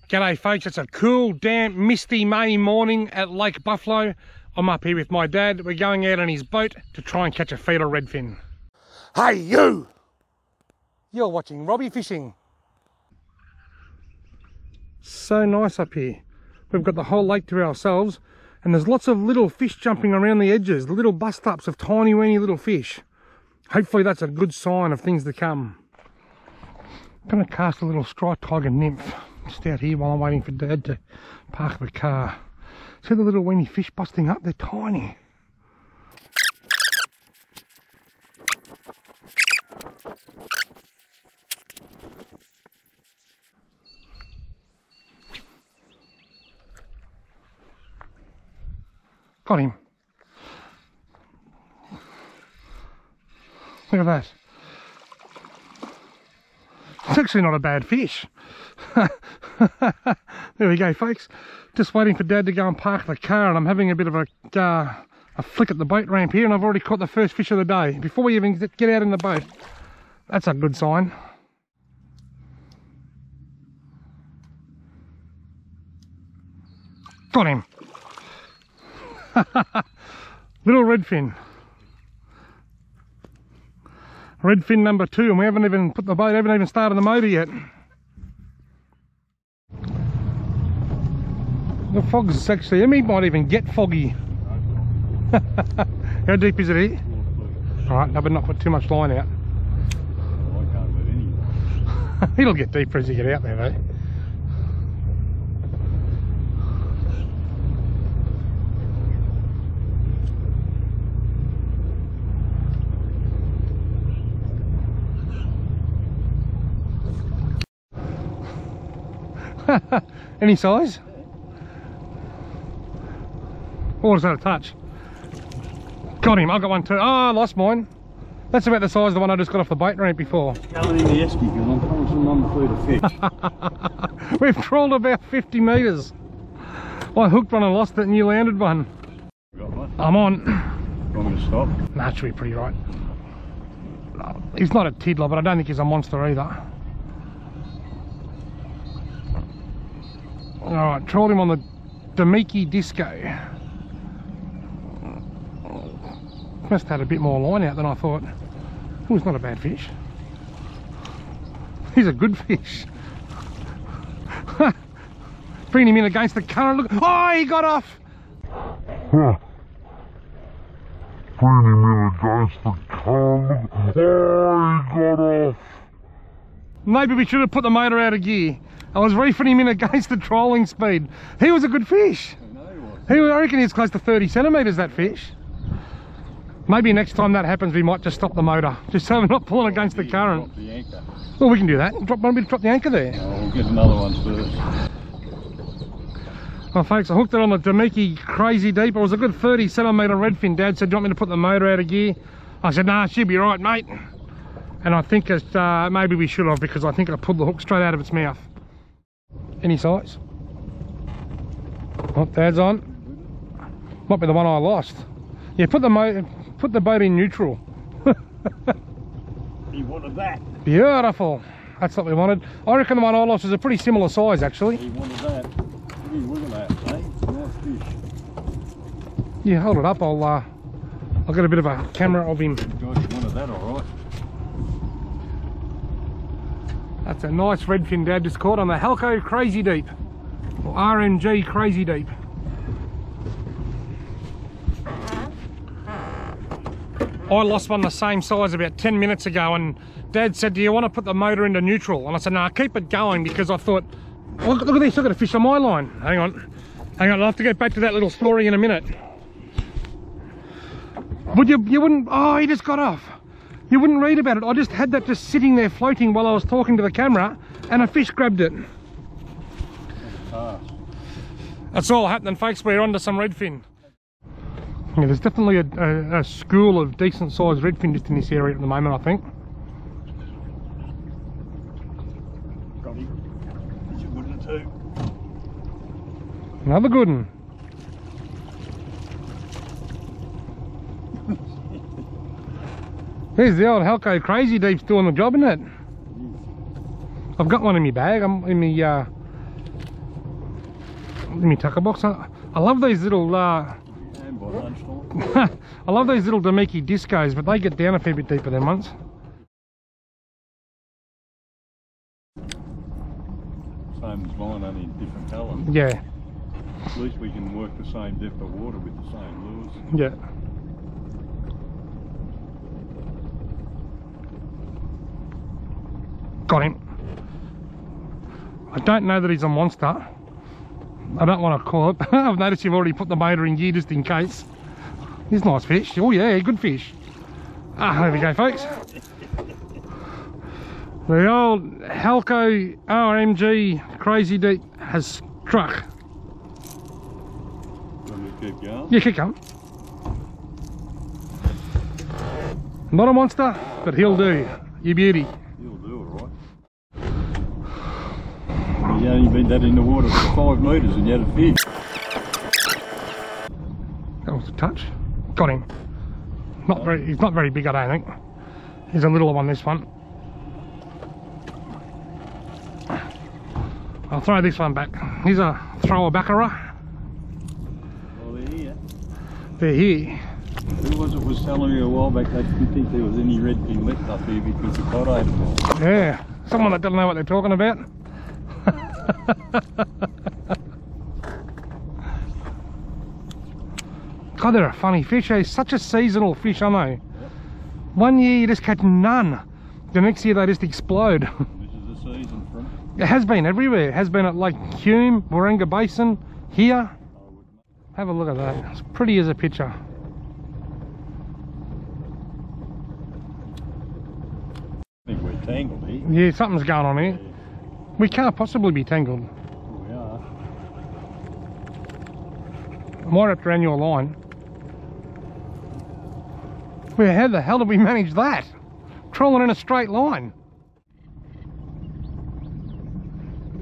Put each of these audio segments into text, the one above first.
G'day folks, it's a cool, damp, misty May morning at Lake Buffalo. I'm up here with my dad. We're going out on his boat to try and catch a feeder redfin. Hey you! You're watching Robbie Fishing. So nice up here. We've got the whole lake to ourselves and there's lots of little fish jumping around the edges, little bust-ups of tiny weeny little fish. Hopefully that's a good sign of things to come. I'm going to cast a little striped tiger nymph just out here while I'm waiting for Dad to park the car. See the little weeny fish busting up? They're tiny. Got him. Look at that. It's actually not a bad fish. There we go folks, just waiting for Dad to go and park the car, and I'm having a bit of a flick at the boat ramp here, and I've already caught the first fish of the day before we even get out in the boat. That's a good sign. Got him. Little redfin. Redfin number 2, and we haven't even put the boat, haven't even started the motor yet. The fog's actually, he might even get foggy. How deep is it here? Alright, no, but not put too much line out. Well, I can't put any. It'll get deeper as you get out there though. Any size? Or is that a touch? Got him, I've got one too. Oh, I lost mine. That's about the size of the one I just got off the boat ramp before. Going in the esky because I'm coming some number 3 to fish. We've trawled about 50 metres. I hooked one and lost it and you landed one. Got one? I'm on. Want me to stop? Nah, it should be pretty right. He's not a tiddler, but I don't think he's a monster either. Alright, trawled him on the Damiki Disco. Must have had a bit more line out than I thought. Oh, he's not a bad fish. He's a good fish. Bring him in against the current. Look. Oh, he got off! Bring him in against the current. Oh, he got off. Maybe we should have put the motor out of gear. I was reefing him in against the trolling speed. He was a good fish. I reckon he's close to 30 centimetres, that fish. Maybe next time that happens we might just stop the motor, just so we're not pulling against the current. Drop the anchor. Well, we can do that. Drop the anchor there. Oh, we'll get another one first. Well folks, I hooked it on the Damiki Crazy Deep. It was a good 30 centimetre redfin. Dad said, do you want me to put the motor out of gear? I said, nah, she'll be right mate. And I think it's, maybe we should have, because I think I pulled the hook straight out of its mouth. Any size? Oh, Dad's on. Might be the one I lost. Yeah, put the boat in neutral. He wanted that. Beautiful. That's what we wanted. I reckon the one I lost is a pretty similar size actually. He wanted that. Look at that, eh? Nice fish. Yeah, hold it up. I'll get a bit of a camera of him. Josh wanted that, alright. That's a nice redfin Dad just caught on the Halco Crazy Deep, or RMG Crazy Deep. I lost one the same size about 10 minutes ago, and Dad said, do you want to put the motor into neutral? And I said, no, keep it going, because I thought, oh, look at this, I've got a fish on my line. Hang on, I'll have to get back to that little story in a minute. Would you wouldn't, oh, he just got off. You wouldn't read about it. I just had that just sitting there floating while I was talking to the camera, and a fish grabbed it. That's all happening folks, we're on to some redfin. Yeah, there's definitely a school of decent sized redfin just in this area at the moment, I think. Got him. He's a good one too. Another good one. There's the old Halco Crazy Deep's doing the job, isn't it? I've got one in my bag. I'm in my me tucker box. I love these little And by lunchtime. I love those little Damiki discos, but they get down a fair bit deeper than ones. Same as mine, only in different colours. Yeah. At least we can work the same depth of water with the same lures. Yeah. Got him. I don't know that he's a monster. I don't want to call it. I've noticed you've already put the motor in gear just in case. He's a nice fish. Oh yeah, good fish. Ah, there we go, folks. The old Halco RMG Crazy Deep has struck. Want me to keep going? Yeah, keep going. Not a monster, but he'll do. You beauty. He'll do alright. You only been that in the water for 5 metres and you had a fish. That was a touch. Got him. Not very. He's not very big, I don't think. He's a little one, this one. I'll throw this one back. Here's a thrower backera. Well, they're here. They're here. Who was it was telling me a while back they didn't think there was any redfin left up here because the cod ate them all. Yeah, someone that doesn't know what they're talking about. God, they're a funny fish. They're such a seasonal fish, aren't they? Yep. One year you just catch none. The next year they just explode. This is the season for them. It has been everywhere. It has been at Lake Hume, Warringah Basin, here. Have a look at that. It's pretty as a picture. I think we're tangled here. Yeah, something's going on here. Yeah. We can't possibly be tangled. We are. I might have to run your line. Well, how the hell did we manage that? Trolling in a straight line.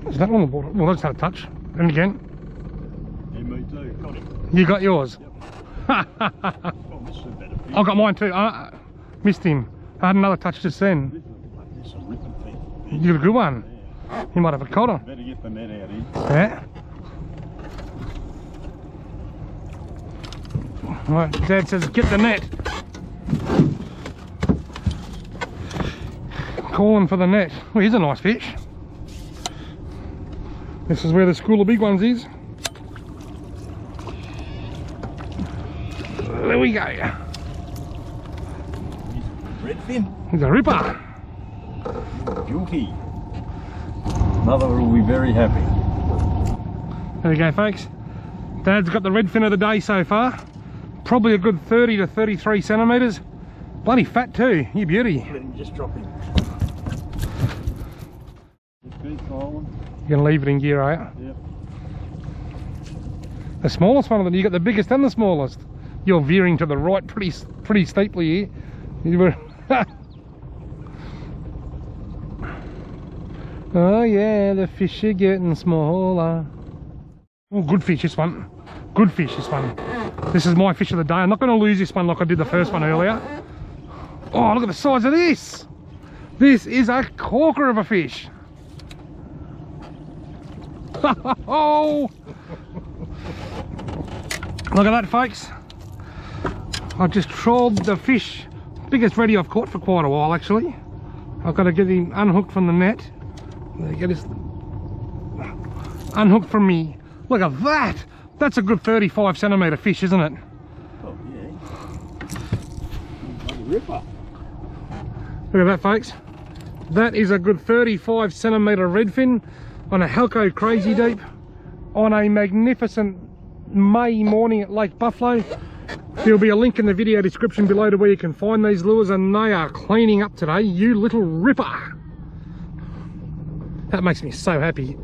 Is that on the water? Well, that's had a touch. And again. Yeah, me too. Got him. You got yours? Yep. Oh, this is a better fish. I got mine too. I missed him. I had another touch just then. This is a ripping thing. You got a good one. Yeah. You might have a codder. Better get the net out here. Yeah. Right, Dad says get the net. Calling for the net. Well, here's a nice fish. This is where the school of big ones is. There we go. Redfin. He's a ripper. Guilty. Mother will be very happy. There we go, folks. Dad's got the redfin of the day so far. Probably a good 30 to 33 centimetres. Bloody fat too. You beauty. Let him just drop in. Just keep calling. You're gonna leave it in gear, are you? Yep. The smallest one of them. You got the biggest and the smallest. You're veering to the right pretty steeply here. You were. Oh yeah, the fish are getting smaller. Oh, good fish this one. Good fish this one. This is my fish of the day. I'm not going to lose this one like I did the first one earlier. Oh, look at the size of this. This is a corker of a fish. Oh, look at that, folks. I've just trawled the fish. Biggest reddy I've caught for quite a while, actually. I've got to get him unhooked from the net. There you go, just unhooked from me. Look at that. That's a good 35 centimetre fish, isn't it? Oh yeah. Bloody ripper. Look at that, folks. That is a good 35 centimetre redfin on a Halco Crazy Deep on a magnificent May morning at Lake Buffalo. There'll be a link in the video description below to where you can find these lures, and they are cleaning up today, you little ripper. That makes me so happy.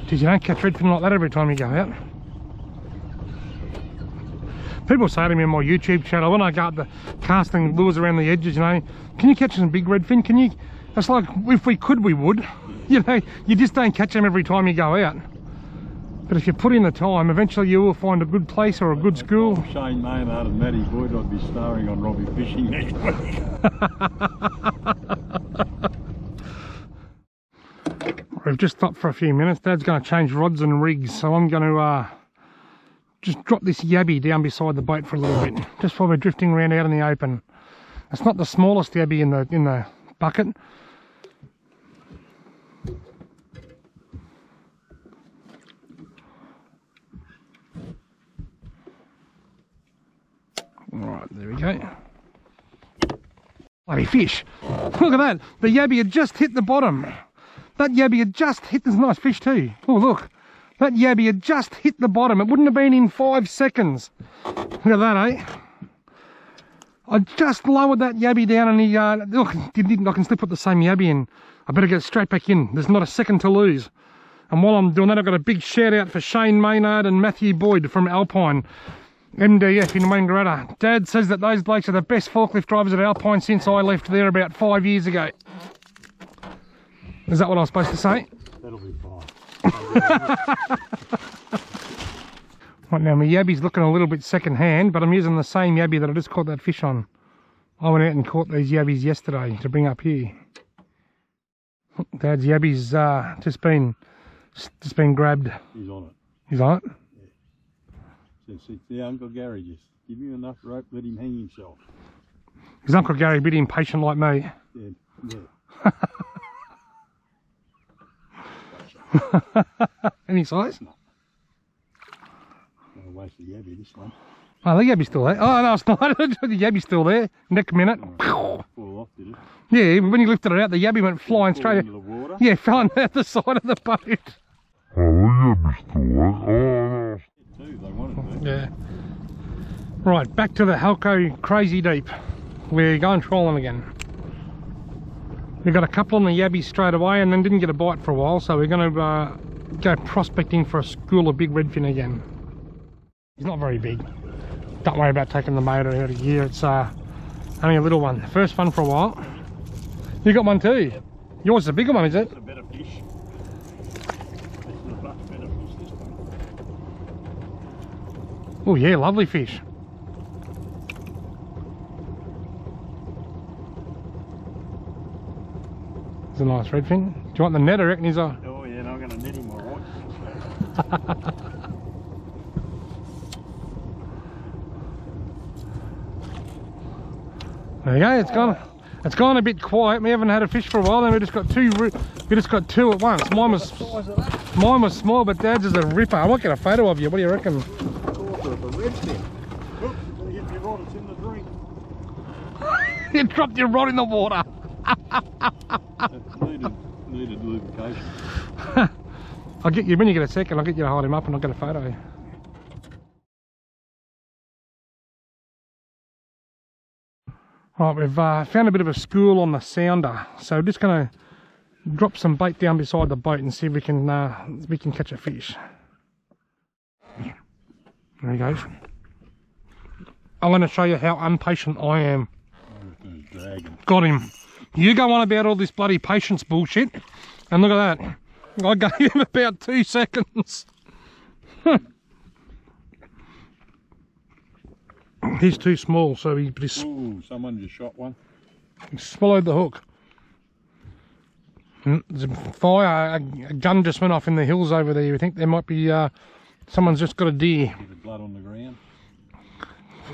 Did you don't catch redfin like that every time you go out? People say to me on my YouTube channel, when I go up the casting lures around the edges, you know, can you catch some big redfin? Can you? It's like, if we could, we would. You know, you just don't catch them every time you go out. But if you put in the time, eventually you will find a good place or a good school. If Shane Maynard and Matty Boyd, I'd be starring on Robbie Fishing next week. we've just stopped for a few minutes. Dad's going to change rods and rigs, so I'm going to just drop this yabby down beside the boat for a little bit, just while we're drifting around out in the open. It's not the smallest yabby in the bucket. Alright, there we go. Bloody fish. Look at that. The yabby had just hit the bottom. That yabby had just hit. There's a nice fish too. Oh, look. That yabby had just hit the bottom. It wouldn't have been in 5 seconds. Look at that, eh? I just lowered that yabby down and he, look, I can still put the same yabby in. I better get straight back in. There's not a second to lose. And while I'm doing that, I've got a big shout out for Shane Maynard and Matthew Boyd from Alpine, MDF in Wangaratta. Dad says that those blokes are the best forklift drivers at Alpine since I left there about 5 years ago. Is that what I was supposed to say? That'll be fine. Right now, my yabby's looking a little bit second hand, but I'm using the same yabby that I just caught that fish on. I went out and caught these yabbies yesterday to bring up here. Dad's yabby's just been grabbed. He's on it. He's on it? Yeah. So, yeah, Uncle Gary, just give you enough rope, let him hang himself. Is Uncle Gary a bit impatient like me? Yeah. Any size? No. I'll waste the yabby this one. Oh, the yabby's still there. Oh, no, it's not. The yabby's still there. Next minute. Fall off, did it? Yeah, when you lifted it out, the yabby went flying straight into the water? Yeah, fell on the side of the boat. Oh, the yabby's still there. Oh, no. They wanted to. Yeah. Right, back to the Halco Crazy Deep. We're going trolling again. We got a couple on the yabby straight away and then didn't get a bite for a while, so we're going to go prospecting for a school of big redfin again. He's not very big. Don't worry about taking the motor out of gear, it's only a little one. First one for a while. You got one too? Yep. Yours is a bigger one, is it? It's a better fish. It's a much better fish this one. Oh yeah, lovely fish. It's a nice redfin. Do you want the net? I reckon he's a... Oh yeah, no, I'm going to net him alright. There you go, it's gone a bit quiet. We haven't had a fish for a while, and we just got two at once. Mine was small, but Dad's is a ripper. I might get a photo of you. What do you reckon? You dropped your rod in the water. Needed lubrication. I'll get you when you get a second. I'll get you to hold him up, and I'll get a photo. Right, we've found a bit of a school on the sounder, so we're just going to drop some bait down beside the boat and see if we can catch a fish. There he goes. I'm going to show you how impatient I am. Got him. You go on about all this bloody patience bullshit, and look at that. I gave him about 2 seconds. He's too small, so he's... Ooh, someone just shot one. He swallowed the hook. There's a fire, a gun just went off in the hills over there. You think there might be, someone's just got a deer. Bit of blood on the ground.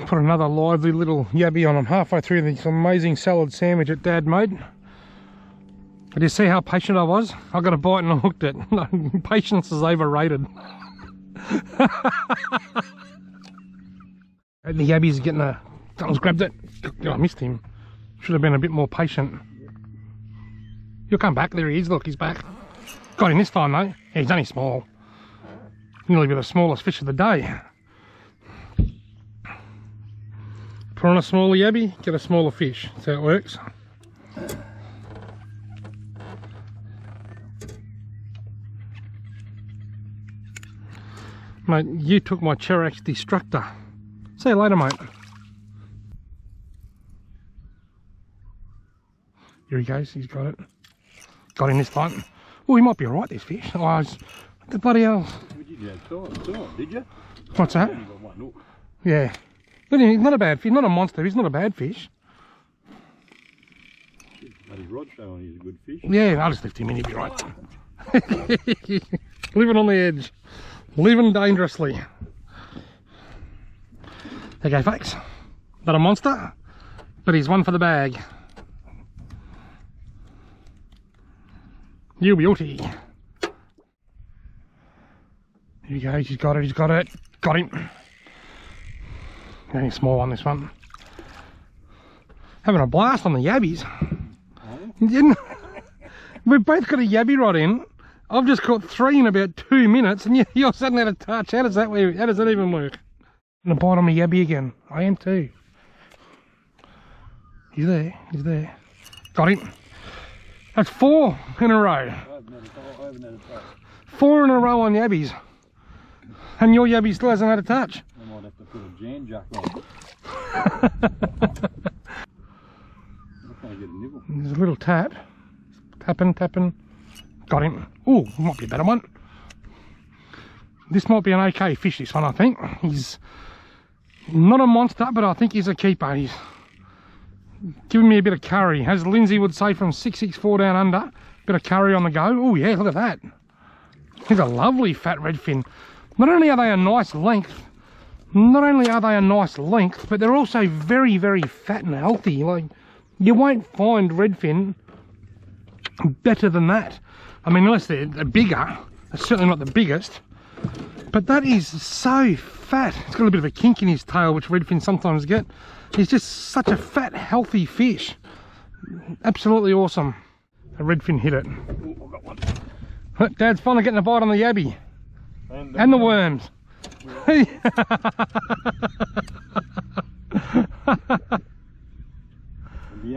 Put another lively little yabby on him halfway through this amazing salad sandwich that Dad made. Did you see how patient I was? I got a bite and I hooked it. Patience is overrated. The yabby's getting a... Someone's grabbed it. Oh, I missed him. Should have been a bit more patient. He'll come back. There he is. Look, he's back. Got him this time though. Yeah, he's only small. Nearly be the smallest fish of the day. Put on a smaller yabby, get a smaller fish. That's how it works. Mate, you took my Cherax Destructor. See you later, mate. Here he goes, he's got it. Got him this time. Oh, he might be alright, this fish. Oh, what the bloody hell? What did you have? Two on, did you? What's that? Only got one hook. Yeah. But he's not a bad fish, not a monster, he's not a bad fish. I Bloody rod showing he's a good fish. Yeah, I'll just lift him in, he'll be right. Living on the edge. Living dangerously. There you go, folks. Not a monster, but he's one for the bag. You beauty. Here he goes, he's got it, got him. Only a small one, this one. Having a blast on the yabbies. We've both got a yabby rod in. I've just caught 3 in about 2 minutes, and you're sitting out of touch. How does that even work? I'm gonna bite on my yabby again. I am too. He's there. Got him. That's 4 in a row. I haven't had a touch. 4 in a row on yabbies. And your yabby still hasn't had a touch. I might have to put a jan jack on. I can't get a nibble. There's a little tap. Tapping. Got him. Ooh, might be a better one. This might be an okay fish, this one, I think. He's not a monster, but I think he's a keeper. He's giving me a bit of curry. As Lindsay would say, from 664 down under. Bit of curry on the go. Oh yeah, look at that. He's a lovely fat redfin. Not only are they a nice length, but they're also very, very fat and healthy. Like, you won't find redfin better than that. I mean, unless they're bigger. They're certainly not the biggest. But that is so fat. It's got a bit of a kink in his tail, which redfin sometimes get. He's just such a fat, healthy fish. Absolutely awesome. A redfin hit it. Ooh, I got one. Dad's finally getting a bite on the yabby. And the worms. Yeah.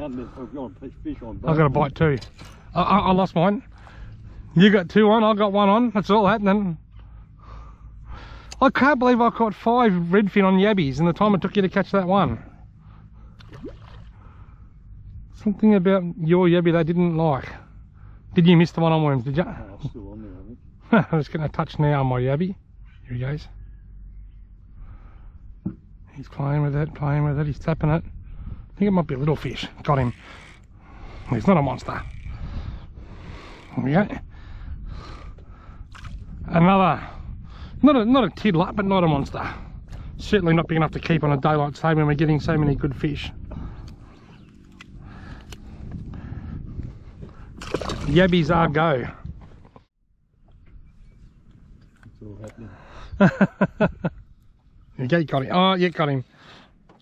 I've got a fish on. I've got a bite too. I lost mine. You got 2 on, I got 1 on. That's all happening. I can't believe I caught 5 redfin on yabbies in the time it took you to catch that one. Something about your yabby they didn't like. Did you miss the one on worms, did you? No, it's still on there, I think. I'm just going to touch now on my yabby. Here he goes. He's playing with it, he's tapping it. I think it might be a little fish. Got him. He's not a monster. There we go. Another, not a tiddler, but not a monster. Certainly not big enough to keep on a daylight day when we're getting so many good fish. Yabbies are go. It's all happening. Yeah, you got him. Oh, yeah, got him.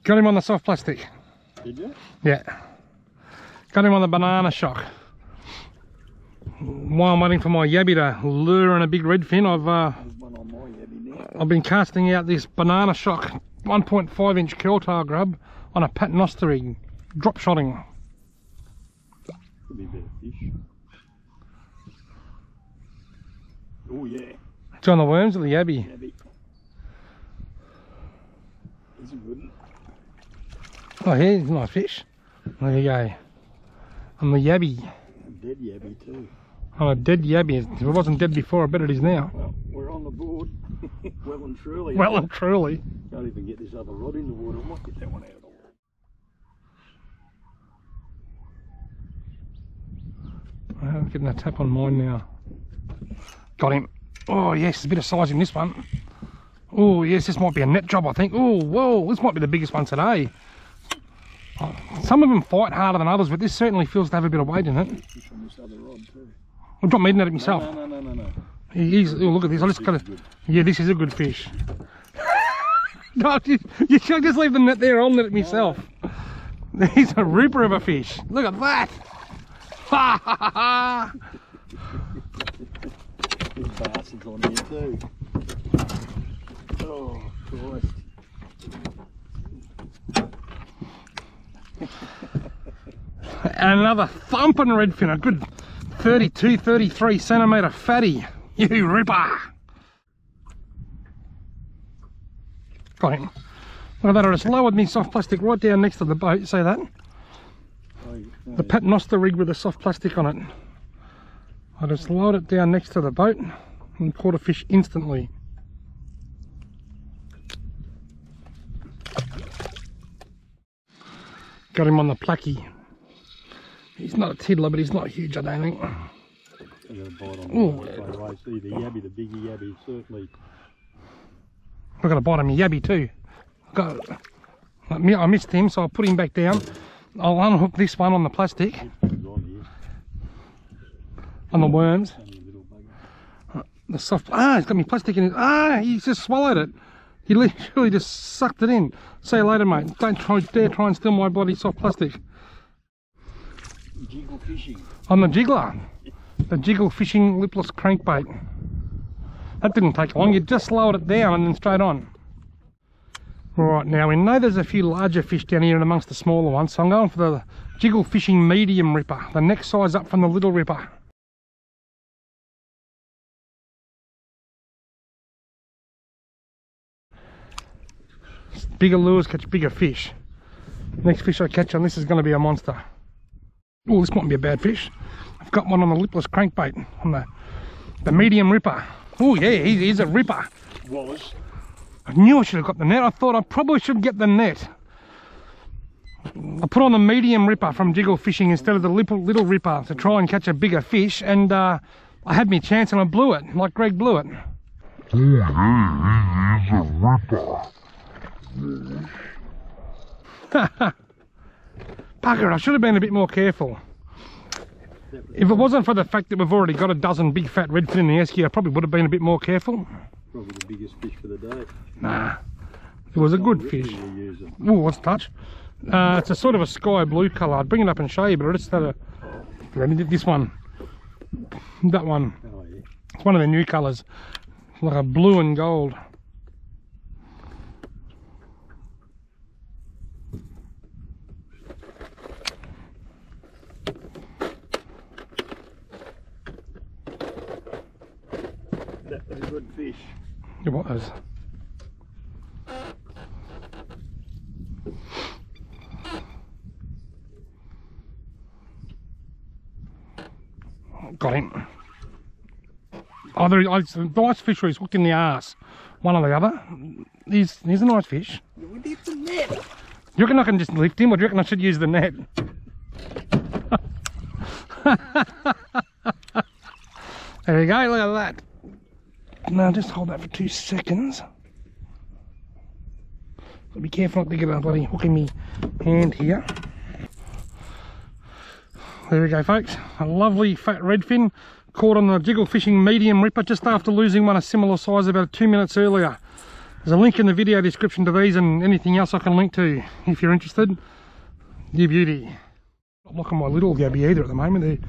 Got him on the soft plastic. Did you? Yeah. Got him on the banana shock. While I'm waiting for my yabby to lure in a big redfin, There's one on my yabby now. I've been casting out this banana shock 1.5 inch curltail grub on a paternoster rig, drop shotting. Could be a better fish. Oh yeah. It's on the worms or the yabby? Yabby. He's a good one. Oh, yeah, he's a nice fish. There you go. On the yabby. A dead yabby too. On a dead yabby. If it wasn't dead before, I bet it is now. Well, we're on the board. Well and truly. Well and truly. Can't even get this other rod in the water. I might get that one out of the water. I'm getting a tap on mine now. Got him. Oh yes, a bit of size in this one. Oh yes, this might be a net job, I think. Oh whoa, this might be the biggest one today. Oh, some of them fight harder than others, but this certainly feels to have a bit of weight in it. Fish on this other rod too. I'll drop meat at it myself. No. He's, oh, look at this. I just got to. Yeah, this is a good fish. No, you should just leave the net there. I'll net it myself. He's a rooper of a fish. Look at that. Ha ha ha ha. Big bastards on here too. Oh Christ. And another thumping redfin, a good 32-33 centimetre fatty. You ripper. Got him. Look at that, I just lowered me soft plastic right down next to the boat, see that? The paternoster rig with the soft plastic on it. I just lowered it down next to the boat and caught a fish instantly. Got him on the placky. He's not a tiddler, but he's not huge, I don't think. Oh, I see the yabby, the bigger yabby, certainly. I've got a bite on my yabby too. I missed him, so I'll put him back down. I'll unhook this one on the plastic. On the worms. The soft. He's got me plastic in it. He's just swallowed it. He literally just sucked it in. See you later, mate. Don't dare try and steal my bloody soft plastic. Jiggle fishing. On the jiggler. The jiggle fishing lipless crankbait. That didn't take long. You just lowered it down and then straight on. Right, now we know there's a few larger fish down here and amongst the smaller ones, so I'm going for the jiggle fishing medium ripper, the next size up from the little ripper. Bigger lures catch bigger fish. Next fish I catch on this is going to be a monster. Oh, this mightn't be a bad fish. I've got one on the lipless crankbait, on the medium ripper. Oh yeah, he's a ripper. Wallace. I knew I should have got the net. I thought I probably should get the net. I put on the medium ripper from Jiggle Fishing instead of the little ripper to try and catch a bigger fish, and I had my chance and I blew it, like Greg blew it. Oh yeah, he's a ripper. Bugger, I should have been a bit more careful. If it wasn't for the fact that we've already got a dozen big fat redfin in the esky, I probably would have been a bit more careful. Probably the biggest fish for the day. Nah, it was a good fish. Oh, what's touch? It's a sort of a sky blue colour. I'd bring it up and show you, but I just had this one. That one. Oh, yeah. It's one of the new colours. It's like a blue and gold. That was a good fish. It was. Got him. Oh, the nice fish where he's hooked in the arse. One or the other. He's a nice fish. We need the net. You reckon I can just lift him, or do you reckon I should use the net? There we go, look at that. Now just hold that for 2 seconds. Be careful not to get a bloody hook in my hand here. There we go, folks. A lovely fat redfin caught on the Jiggle Fishing medium ripper just after losing one a similar size about 2 minutes earlier. There's a link in the video description to these and anything else I can link to if you're interested. You beauty. Not looking my little yabby either at the moment.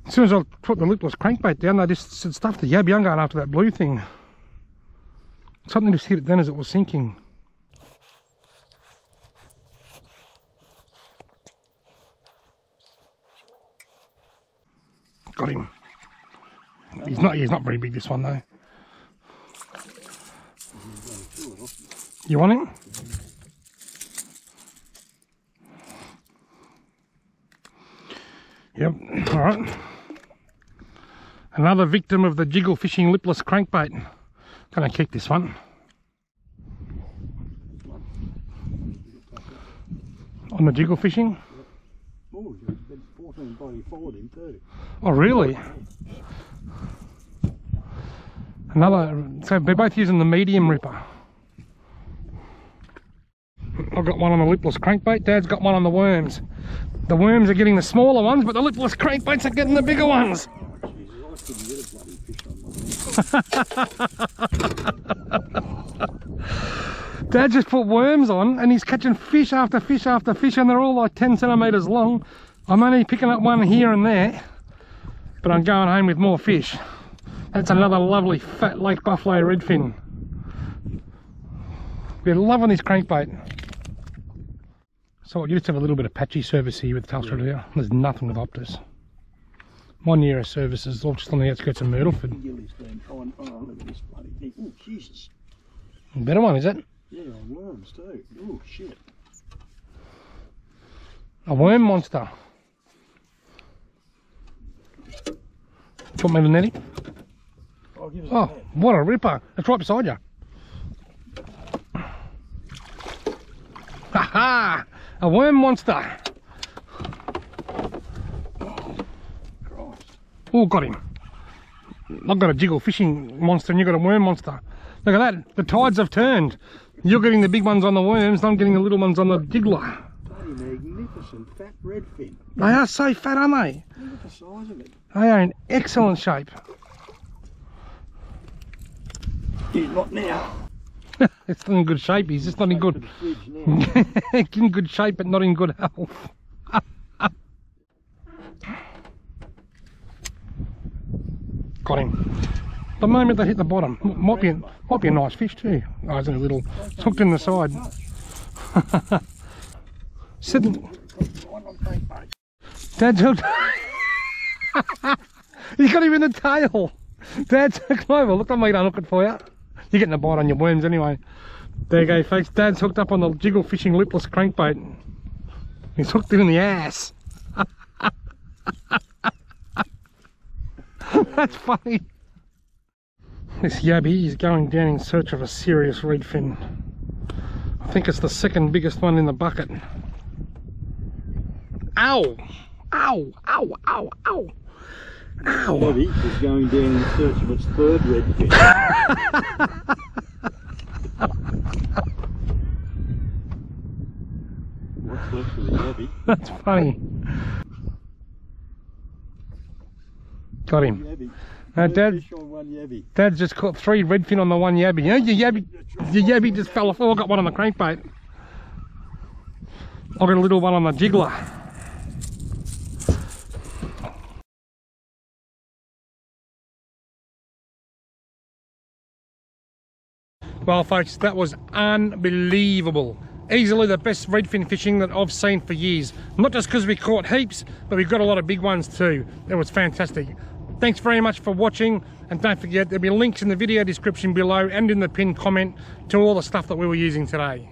As soon as I put the lipless crankbait down, they just said stuff the yabby. I'm going after that blue thing. Something just hit it then as it was sinking. Got him. He's not very big, this one though. You want him? Yep, alright. Another victim of the Jiggle Fishing lipless crankbait. Gonna kick this one. On the Jiggle Fishing? Oh, 14 body followed him too. Oh really? Another, so they're both using the medium ripper. I've got one on the lipless crankbait, Dad's got one on the worms. The worms are getting the smaller ones, but the lipless crankbaits are getting the bigger ones. Oh, Jesus, I couldn't get a bloody fish on my Dad just put worms on and he's catching fish after fish after fish, and they're all like 10 centimetres long. I'm only picking up one here and there, but I'm going home with more fish. That's another lovely fat Lake Buffalo redfin. We're loving this crankbait. So you just have a little bit of patchy service here with Telstra here. There's nothing with Optus. My nearest service is all just on the outskirts of Myrtleford. Oh, look at this bloody thing. Oh, Jesus. A better one, is it? Yeah, worms too. Oh, shit. A worm monster. Put me in the netting. Oh, what a ripper. It's right beside you. Ha ha! A worm monster. Oh, got him. I've got a jiggle fishing monster and you've got a worm monster. Look at that, the tides have turned. You're getting the big ones on the worms, I'm getting the little ones on the jiggler. Bloody magnificent fat redfin. They are so fat, aren't they? Look at the size of it. They are in excellent shape. He's not now. It's not in good shape, he's just not in good. In good shape but not in good health. Got him. The moment they hit the bottom, might be a nice fish too. Oh, it's a little, it's hooked in the side. Sitting. Dad's hooked. He's got him in the tail. Dad's hooked over. Look, I'm going to unhook it for you. You're getting a bite on your worms anyway. There you go, folks. Dad's hooked up on the jiggle fishing lipless crankbait. He's hooked it in the ass. That's funny. This yabby is going down in search of a serious redfin. I think it's the second biggest one in the bucket. Ow! Ow! Ow! Ow! Ow! Ow! Yabby is going down in search of its third redfin. What's left of the yabby? That's funny. Got him. Yabby. Dad, Fish on one yabby. Dad just caught 3 redfin on the one yabby. You know, your yabby just fell off. Oh, I got one on the crankbait. I got a little one on the jiggler. Well, folks, that was unbelievable. Easily the best redfin fishing that I've seen for years. Not just because we caught heaps, but we got a lot of big ones too. It was fantastic. Thanks very much for watching, and don't forget there'll be links in the video description below and in the pinned comment to all the stuff that we were using today.